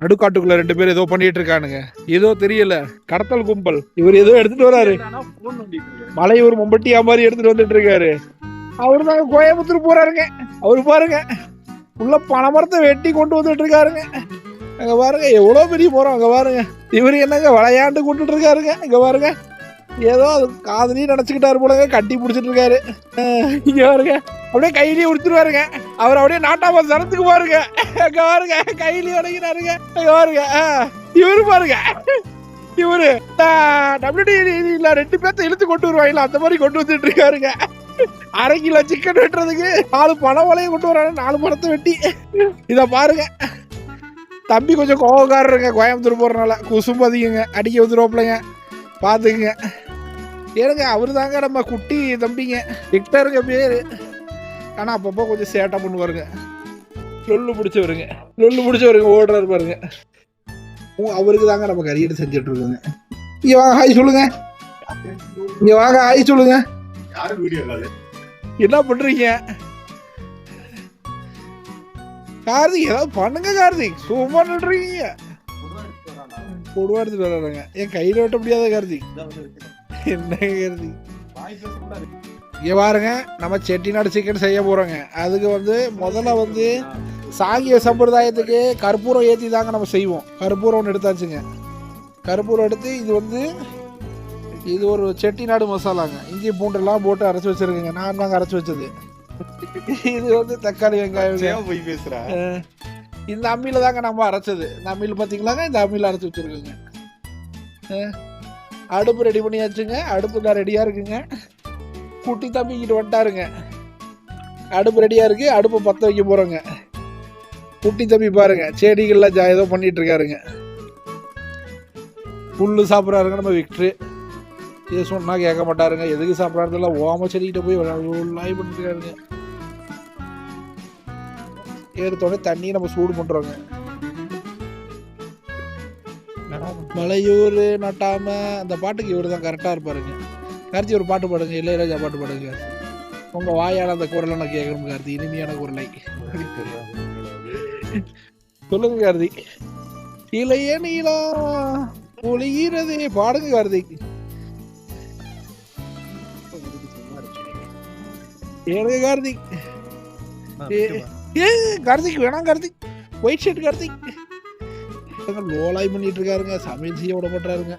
நடுக்காட்டுக்குள்ள 2 பேர் ஏதோ பண்ணிட்டு இருக்கானுங்க. ஏதோ தெரியல, கடத்தல் கும்பல். இவர் ஏதோ எடுத்துட்டு வராரு. மலையூர் மம்பட்டியா மாதிரி எடுத்துட்டு வந்துட்டு இருக்காரு. அவரு தாங்க கோயம்புத்தூர் போறாருங்க. அவரு பாருங்க உள்ள பனைமரத்தை வெட்டி கொண்டு வந்துட்டு இருக்காருங்க. அங்க பாருங்க எவ்வளவு பெரிய மரம். அங்க பாருங்க இவரு என்னங்க விளையாண்டு கொண்டுட்டு இருக்காருங்க. இங்க பாருங்க ஏதோ அது காதலையும் நினைச்சுக்கிட்டாரு போலங்க, கட்டி பிடிச்சிட்டு இருக்காரு. இங்க பாருங்க அப்படியே கையிலேயே உடுத்துருவாருங்க. அவர் அப்படியே நாட்டாம சரத்துக்கு பாருங்க. அங்க பாருங்க கையிலேயே உடைக்கிறாருங்க. அங்க பாருங்க இவரு பாருங்க, இவரு WD-ல 2 பேர்த்த இழுத்து கொண்டு வருவாங்களா அந்த மாதிரி கொண்டு வந்துட்டு இருக்காருங்க. 1/2 கிலோ சிக்கன் வெட்டுறதுக்கு 4 பனை வலையை கொண்டு வராங்க. 4 மரத்தை வெட்டி. இத பாருங்க தம்பி கொஞ்சம் கோவக்காரருங்க. கோயம்புத்தூர் போறனால குசும்பு அதிகங்க, அடிக்க வந்துருவாப்லங்க, பாத்துக்குங்க. ஏனுங்க அவரு தாங்க நம்ம குட்டி தம்பிங்க, விக்டருங்க பேரு. ஆனா அப்பப்போ கொஞ்சம் சேட்டை பண்ணுவாருங்க. லொல்லு பிடிச்சவருங்க ஓடுறாரு பாருங்க. அவருக்கு தாங்க நம்ம கரியர் செஞ்சுட்டு இருக்கோங்க. இங்க வாங்க ஹாய் சொல்லுங்க. இங்க வாங்க ஹாய் சொல்லுங்க. என்ன பண்றீங்க கார்த்திக்? ஏதாவது பண்ணுங்க கார்த்திக், சும்மா நின்றீங்க. கொடுவா எடுத்துட்டு வர்றாங்க. என் கையில வெட்ட முடியாத கார்த்திக். என்ன கார்த்திக்? இங்க பாருங்க நம்ம செட்டிநாடு சிக்கன் செய்ய போறோங்க. அதுக்கு முதல்ல சாங்கிய சம்பிரதாயத்துக்கு கற்பூரம் ஏற்றி தாங்க நம்ம செய்வோம். கற்பூரம் ஒன்று எடுத்தாச்சுங்க. கற்பூரம் எடுத்து இது ஒரு செட்டிநாடு மசாலாங்க. இஞ்சி பூண்டெல்லாம் போட்டு அரைச்சி வச்சிருக்கேங்க. நான் தாங்க அரைச்சி வச்சது. இது தக்காளி வெங்காயம் போய் பேசுறேன். இந்த அம்மியில தாங்க நம்ம அரைச்சது. இந்த அம்மியில பாத்தீங்களாங்க, இந்த அம்மியில அரைச்சி வச்சிருக்கோங்க. அடுப்பு ரெடி பண்ணியாச்சுங்க. அடுப்பு ரெடியா இருக்குங்க. குட்டி தம்பிக்கிட்டு வந்துட்டாருங்க. அடுப்பு ரெடியா இருக்கு. அடுப்பு பற்ற வைக்க போறோங்க. குட்டி தம்பி பாருங்க செடிகள்ல ஏதோ பண்ணிட்டு இருக்காருங்க. புல்லு சாப்பிட்றாருங்க நம்ம விக்டரு. இது சொன்னா கேட்க மாட்டாருங்க. எதுக்கு சாப்பிட்றாருல ஓம செடிக்கிட்ட போய் லாய் பண்ணிட்டு இருக்காருங்க. எடுத்தோடனே தண்ணியை நம்ம சூடு பண்றோங்க. மலையூர் நட்டாம அந்த பாட்டுக்கு இவரு தான் கரெக்டா இருப்பாருங்க. கார்த்தி ஒரு பாட்டு பாடுங்க, இளையராஜா பாட்டு பாடுங்க. உங்க வாயால அந்த குரலை நான் கேட்கணும் கார்த்தி, இனிமையான குரலை சொல்லுங்க கார்த்திக். இளைய நீலா ஒளிகிறதே பாடுங்க கார்த்திக். ஏனுங்க கார்த்திக்? கார்த்திக் வேணாம் கார்த்திக், ஒயிட் ஷர்ட் கார்த்திக். லோலாய் பண்ணிட்டு இருக்காருங்க. சமையல் செய்ய விட மாட்டாருங்க.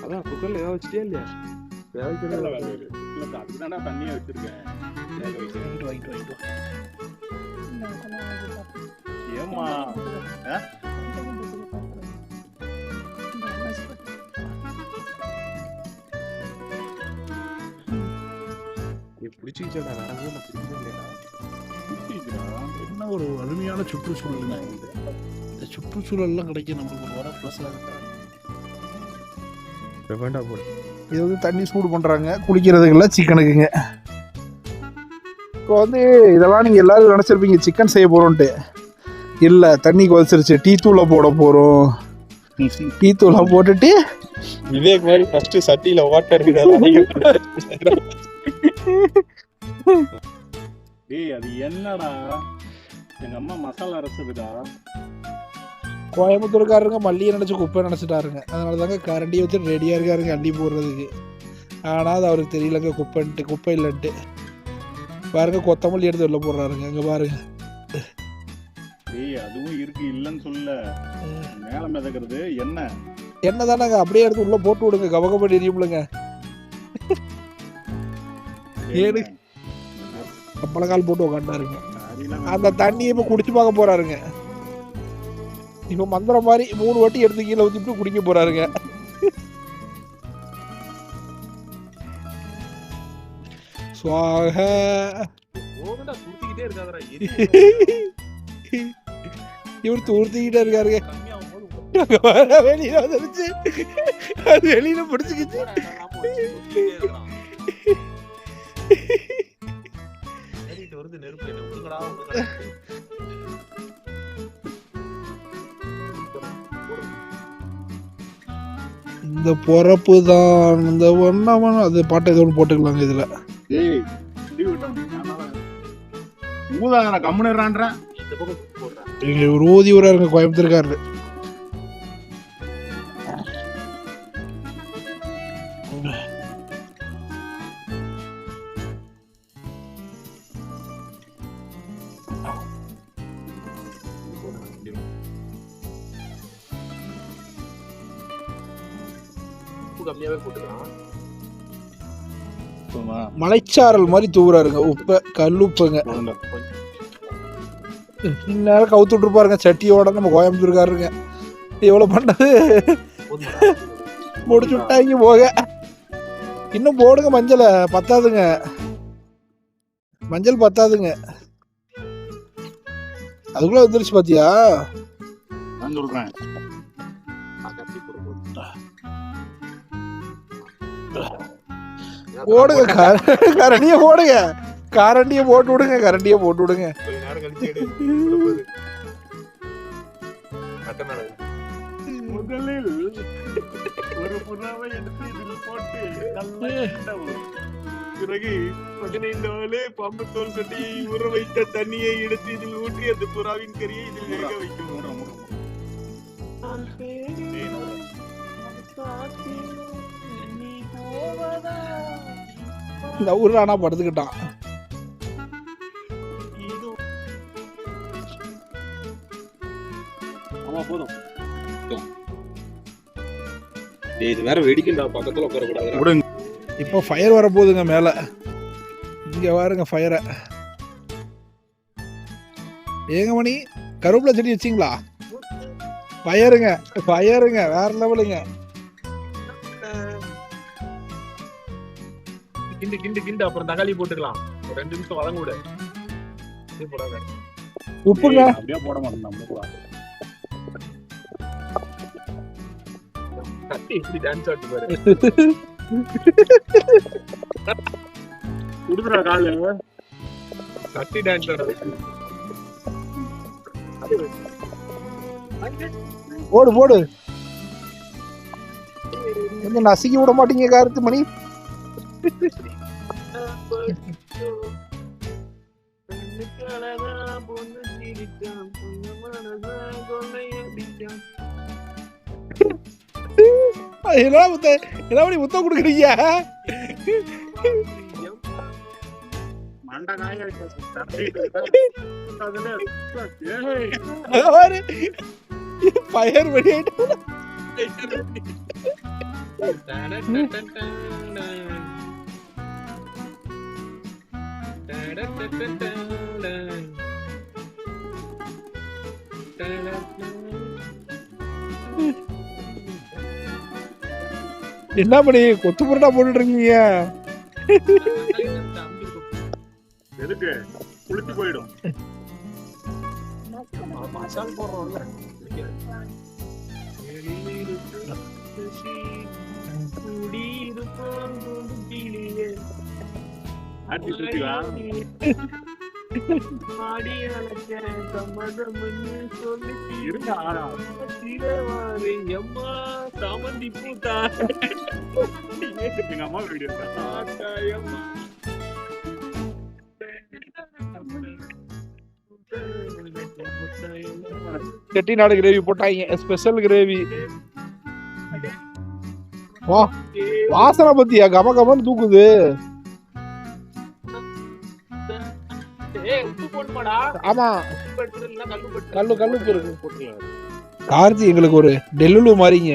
அதான் குக்கர்ல ஏதாவது வச்சுட்டே இல்லையா? தண்ணியா வச்சிருக்கேன். ஏமா பிடிச்சிச்சா? என்ன ஒரு அருமையான சுற்றுச்சூழல். இந்த சுற்றுச்சூழல்லாம் கிடைக்க நம்மளுக்கு ஒரு வர ப்ளஸ்ஸாக இருக்கு. இது தண்ணி சூடு பண்றாங்க குளிக்கிறதுக்குள்ள சிக்கனுக்குங்க. இப்போ இதெல்லாம் நீங்க எல்லாரும் நினைச்சிருப்பீங்க சிக்கன் செய்ய போறோம்ட்டு. இல்ல, தண்ணி கொதிச்சிருச்சு. டீ தூளை போட போறோம். டீ தூளை போட்டுட்டு இதே மாதிரி ஃபர்ஸ்ட் சட்டியில வாட்டர் அது என்னடா எங்க அம்மா மசாலா அரைச்சதுடா. கோயம்புத்தூர்காரருங்க மல்லியை நினச்சி குப்பை நினச்சிட்டாருங்க. அதனால தாங்க கரண்டியை வச்சு ரெடியாக இருக்காருங்க அள்ளி போடுறதுக்கு. ஆனால் அது அவருக்கு தெரியலங்க குப்பை இல்லைன்ட்டு. பாருங்க கொத்தமல்லி எடுத்து வெளில போடுறாருங்க. அங்கே பாருங்க. அதுவும் இருக்கு இல்லைன்னு சொல்ல. மேல மிதக்கிறது என்ன தானங்க அப்படியே எடுத்து உள்ள போட்டு விடுங்க. கவகப்படி எரியும்லங்க. ஏழு அப்பளக்கால் போட்டு உட்காண்டாருங்க. அந்த தண்ணியை இப்போ குடிச்சு பார்க்க போறாருங்க. இப்ப மந்திரம் மாதிரி 3 வாட்டி எடுத்து கீழே ஊத்திட்டு குடிக்க போறாருங்க. இவர் தூர்த்திக்கிட்டே இருக்காருங்க. வெளியில வந்துருச்சு. அது வெளியில பிடிச்சுக்கிச்சு. வருது நெருப்பு என்ன விடுங்கடா விடுங்கடா. இந்த பொறப்பு தான் இந்த ஒன்னாம அது பாட்டு ஏதோ ஒன்று போட்டுக்கலாங்க இதுல. ஏய் லீவ் விட்டோம் ஊதாங்க நான் கம்முன்னுறான்றேன். இந்த பக்கம் போடுறேன். இங்க ஒரு ஊதி ஊராருங்க கோயம்புத்தூர்காரரு. உப்பு கம்மியாவே போட்டுக்கலாம். மலைச்சாரல் மாதிரி தூவுறாருங்க உப்ப, கல்லுப்புங்க. இந்நேரம் கவுத்து விட்டுருப்பாருங்க சட்டியோட நம்ம கோயம்புத்தூர்காரருங்க. எவ்வளவு பண்ணது முடிச்சு விட்டாங்க போக. இன்னும் போடுங்க மஞ்சளை, பத்தாதுங்க மஞ்சள் பத்தாதுங்க. அதுக்குள்ள வந்துருச்சு பாத்தியா? நான் சொல்றேன் போடுங்க கரண்டிய போடுங்க, கரண்டிய போட்டு விடுங்க, கரண்டிய போட்டு விடுங்க. கொஞ்ச நேரம் கழிச்சு எடு. முதலில் ஒரு புறாவை எடுத்து இதில் போட்டு நல்லா கிண்டவும். பிறகு 15 நாள் பாம்பு தோல் கட்டி ஊற வைத்த தண்ணியை எடுத்து இதில் ஊற்றி அந்த புறாவின் கறியை இதில் வேக வைக்கும். இந்த ஊர்ல ஆனா படுத்துக்கிட்டான். ஆமா போதும். இது வேற வெடிக்கண்டா, பக்கத்துல உட்கார கூடாது. இப்போ ஃபயர் வர போகுதுங்க மேல. இங்க பாருங்க ஃபயரை. ஏங்க மணி கருவேப்பிலை செடி வச்சிங்களா? ஃபயருங்க ஃபயருங்க வேற லெவலுங்க. கிண்டு கிண்டு கிண்டு அப்புறம் தக்காளி போட்டுக்கலாம். ஒரு 2 நிமிஷம் வதங்க விடு. இது போடாத. உப்புங்க அப்படியே போட மாட்டோம் நம்ம. கட்டி இப்படி டான்ஸ் ஆட்டு பாரு. குடுக்குற காலு கட்டி டான்ஸ் ஆடுது. போடு போடு. கொஞ்சம் நசுக்கி விட மாட்டீங்க கருத்து மணி. என்ன முத்தம் கொடுக்குறீங்க? பயர் வெளியாயிட்டு என்ன பண்ணி கொத்து புரட்டா போட்டுட்டு இருக்கீங்க? எதுக்கு குளிச்சு போயிடும். மசால் போடுறோம்ல. சாமந்தி பூத்தா அம்மா வீடியோ செட்டிநாடு கிரேவி போட்டாங்க, ஸ்பெஷல் கிரேவி. வா வாசனை பத்தியா கம கமன்னு தூக்குது. ஆமா கல்லு கல்லு இருக்கு. கார்த்தி எங்களுக்கு ஒரு டெல்லுலு மாதிரிங்க.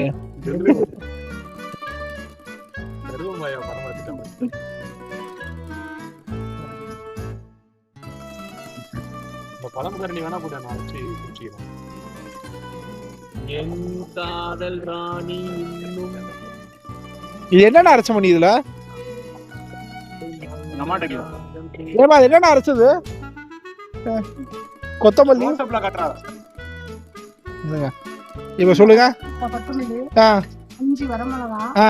பழம் கரணி வேணா கூட நான் வச்சு குடிச்சிக்கிறேன். என் காதல் ராணி இன்னும் இது என்னென்ன அரைச்ச மணி இதுல? ஏமா என்னென்ன அரைச்சது? கொத்தமல்லி இப்ப சொல்லுங்க. கொத்தமல்லி, 5 வரமிளகா,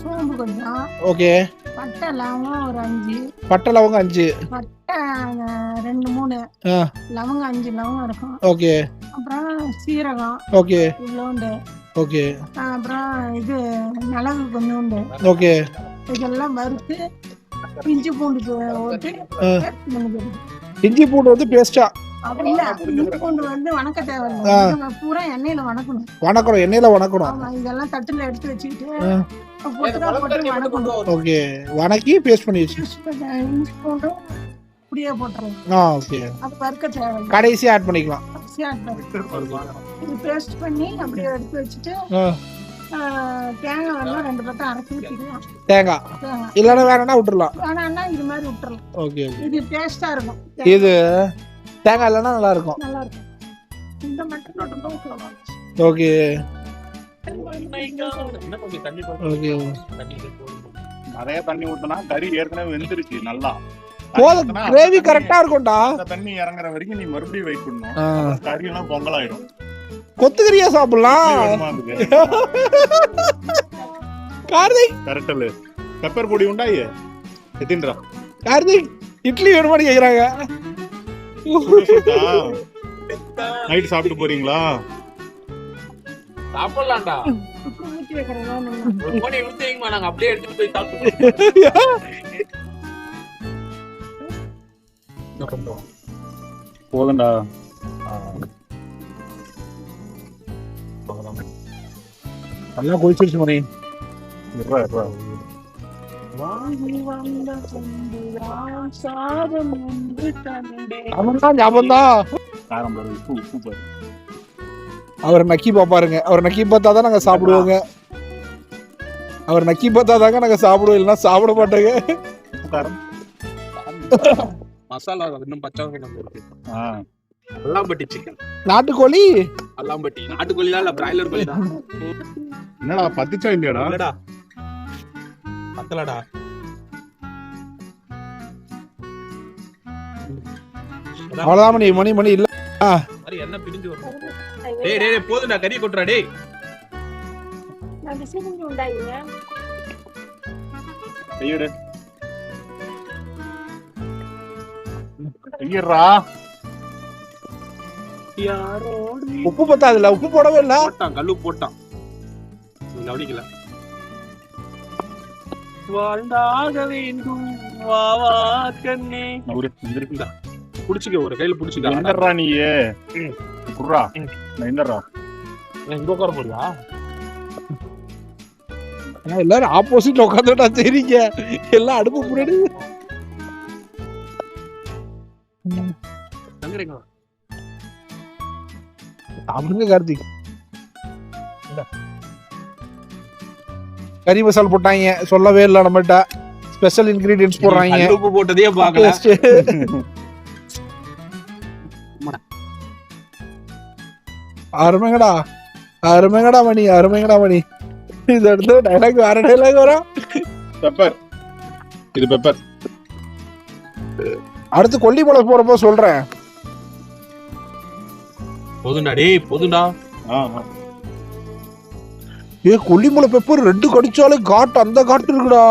சோம்பு கொஞ்சம், ஓகே, பட்டை லவங்கம் ஒரு 5, பட்டை லவங்கம் 5. பட்டை 2 3, ஆ லவங்கம் 5 லவங்கம் இருக்கும். ஓகே அப்புறம் சீரகம் ஓகே இவ்வளோண்டு, ஓகே அப்புறம் இது மிளகு கொஞ்சோண்டு, ஓகே. இதெல்லாம் வறுத்து இஞ்சி பூண்டு போட்டு paste பண்ணிக்கிறது. இஞ்சி பூண்டு வந்து பேஸ்டா அப்படி இல்ல, இஞ்சி பூண்டு வந்து வணக்க தேவையில்லை, இது பூரா எண்ணெயில வணக்கணும். வணக்கணும், எண்ணெயில வணக்கணும். ஆமா, இதெல்லாம் தட்டுல எடுத்து வச்சுக்கிட்டு போட்டு வணக்கணும். ஓகே, வணக்கி பேஸ்ட் பண்ணி வச்சு. இஞ்சி பூண்டு அப்படியே போட்டுறோம். ஓகே, அது வறுக்க தேவையில்லை, கடைசி ஆட் பண்ணிக்கலாம். இது பேஸ்ட் பண்ணி அப்படியே எடுத்து வச்சுட்டு தேங்காய் வெல்லம் 2 பக்கம் அரைச்சி ஊற்றிக்கலாம். தேங்காய் இல்லைன்னா வேணா விட்டுறலாம், வேணான்னா இது மாதிரி விட்டுறலாம். ஓகே. இது டேஸ்டா இருக்கும். இது தேங்காய் இல்லைன்னா நல்லா இருக்கும். நல்லா இருக்கும். இந்த மட்டும் ஊற்றலாம். Okay okay. நிறைய தண்ணி ஊத்தினா கறி ஏற்கனவே வெந்துருச்சு நல்லா. போதும், கிரேவி கரெக்டா இருக்கும்டா. அந்த தண்ணி இறங்குற வரைக்கும் நீ மறுபடியும் வெயிட் பண்ணணும். கறி எல்லாம் பொங்கல் ஆயிடும். கொத்துக்கறியா சாப்பிடலாம். கார்த்திக் கரெக்டல் பெப்பர் பொடி உண்டாயி எத்தின்றா. கார்த்திக் இட்லி வேணுமான்னு கேக்குறாங்க. நைட் சாப்பிட்டு போறீங்களா? சாப்பிடலாம்டா. ஊற்றி வைக்கிறதா ஒரு கோணி ஊத்திங்கமா, நாங்க அப்படியே எடுத்துட்டு போய் சாப்பிடுவோம். போதும்டா. நல்லா கொதிச்சிருச்சு மணி. அவர் நக்கி பாப்பாருங்க, அவர் நக்கி பார்த்தாதான் நாங்க சாப்பிடுவோங்க. அவர் நக்கி பார்த்தாதாங்க நாங்க சாப்பிடுவோம், இல்லைன்னா சாப்பிட மாட்டோங்க. மசாலா இன்னும் பச்சை அல்லாம்பட்டி சிக்கன், நாட்டுக்கோழி. அல்லாம்பட்டி நாட்டுக்கோழிலாம் இல்ல, பிராய்லர் கோழி தான். என்னடா பத்திச்சா இல்லையாடா? இல்லடா பத்தலடா. அவ்வளவுதான் மணி. மணி மணி இல்ல மாதிரி என்ன பிரிஞ்சு வரும். டேய் டேய் போதுடா, கறி கொட்டுறா டேய். நான் சிரிஞ்சு உண்டாயிங்க. ஐயடே ஐயரா. யாரோடு உப்பு பத்தாதுல, உப்பு போடவே இல்ல. போட்டான், கல்லு போட்டான், கவனிக்கல. வாழ்ந்தாக வேண்டும் வாவா கண்ணே. புடிச்சுக்க, ஒரு கையில புடிச்சுக்க. என்னடா நீயே குர்ரா, நான் என்னடா இங்க உட்கார போறியா? எல்லாரும் ஆப்போசிட்ல உட்காந்துட்டா சரிங்க, எல்லாம் அடுப்பு முன்னாடி. தங்குறீங்க அப்படிங்க கார்த்திக். கறி மசாலா போட்டாங்க, சொல்லவே இல்லை நம்மகிட்ட. ஸ்பெஷல் இன்கிரீடியன்ஸ் போடுறாங்க. உப்பு போட்டதே பார்க்கல. அருமைங்கடா, அருமைங்கடா மணி, அருமைங்கடா மணி. இது அடுத்து டைலாக், வேற டைலாக் வரும். பெப்பர், இது பெப்பர். அடுத்து கொல்லிமலை போறப்போ சொல்றேன். போதுண்டா டேய், போதுண்டா. கொல்லிமலை பெப்பர் 2 கடிச்சாலே காட்டு, அந்த காட்டு இருக்குடா.